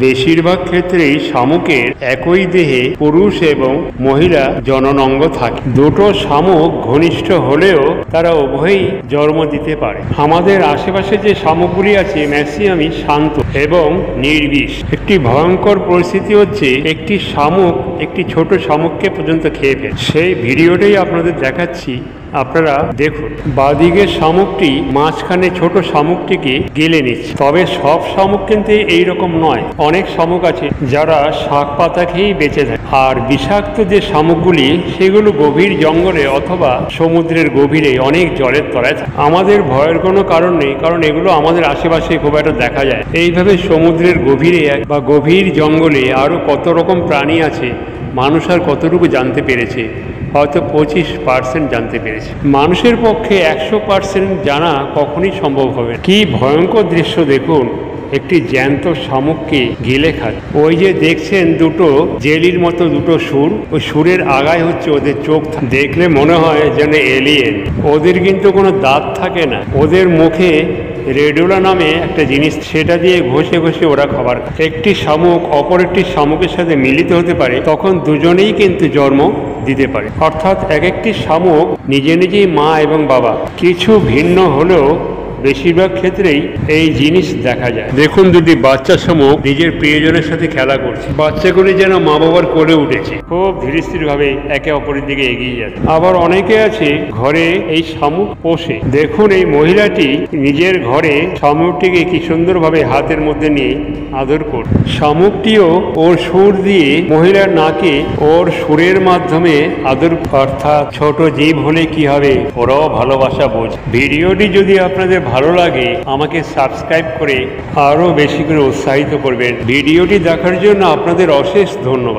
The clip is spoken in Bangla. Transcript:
বেশিরভাগ ক্ষেত্রেই শামুকের একই দেহে পুরুষ এবং মহিলা জনন অঙ্গ থাকে। দুটো শামুক ঘনিষ্ঠ হলেও তারা উভয়ই জন্ম দিতে পারে। আমাদের আশেপাশে যে শামুকগুলি আছে ম্যাক্সিমামই শান্ত এবং নির্বিষ। একটি ভয়ঙ্কর পরিস্থিতি হচ্ছে একটি শামুক একটি ছোট শামুককে পর্যন্ত খেয়ে ফেলে। সেই ভিডিওটাই আপনাদের দেখাচ্ছি, আপনারা দেখুন। বাদিকের শামুকটি মাঝখানে ছোট শামুকটিকে গিলে নিচ্ছে। তবে সব শামুক কিন্তু এইরকম নয়। অনেক শামুক আছে যারা শাক পাতা খেয়েই বেঁচে থাকে। আর বিষাক্ত যে শামুকগুলি সেগুলো গভীর জঙ্গলে অথবা সমুদ্রের গভীরে অনেক জলের তলায় থাকে। আমাদের ভয়ের কোনো কারণ নেই, কারণ এগুলো আমাদের আশেপাশে খুব একটা দেখা যায়। এইভাবে সমুদ্রের গভীরে বা গভীর জঙ্গলে আরও কত রকম প্রাণী আছে, মানুষ আর কতটুকু জানতে পেরেছে? হয়তো 25% জানতে পেরেছে। মানুষের পক্ষে 100% জানা কখনই সম্ভব হবে না। কি ভয়ঙ্কর দৃশ্য দেখুন, একটি জ্যান্ত শামুককে গিলে খায়। ওই যে দেখছেন দুটো জেলির মতো দুটো সুর, ওই সুরের আগায় হচ্ছে ওদের চোখ। দেখলে মনে হয় যেন এলিয়েন। ওদের কিন্তু কোনো দাঁত থাকে না। ওদের মুখে রেডুলা নামে একটা জিনিস, সেটা দিয়ে ঘষে ঘষে ওরা খাবার। একটি শামুক অপর একটি শামুকের সাথে মিলিত হতে পারে, তখন দুজনেই কিন্তু জন্ম দিতে পারে। অর্থাৎ এক একটি শামুক নিজে নিজেই মা এবং বাবা। কিছু ভিন্ন হলেও বেশিরভাগ ক্ষেত্রেই এই জিনিস দেখা যায়। দেখুন, দুটি বাচ্চা শামুক নিজের প্রিয়জনের সাথে খেলা করছে। বাচ্চাগুলি যেন মা বাবার কোলে উঠেছে, খুব ধীরস্থির ভাবে একে অপরের দিকে এগিয়ে যাচ্ছে। আবার অনেকে আছে ঘরে এই শামুক পোষে। দেখুন, এই মহিলাটি নিজের ঘরে শামুকটিকে কি সুন্দরভাবে হাতের মধ্যে নিয়ে আদর করে। শামুকটিও ওর সুর দিয়ে মহিলার নাকে ওর সুরের মাধ্যমে আদর। অর্থাৎ ছোট জীব হলে কি হবে, ওরাও ভালোবাসা বোঝে। ভিডিওটি যদি আপনাদের ভালো লাগে আমাকে সাবস্ক্রাইব করে আরো বেশি করে উৎসাহিত করবেন। ভিডিওটি দেখার জন্য আপনাদের অশেষ ধন্যবাদ।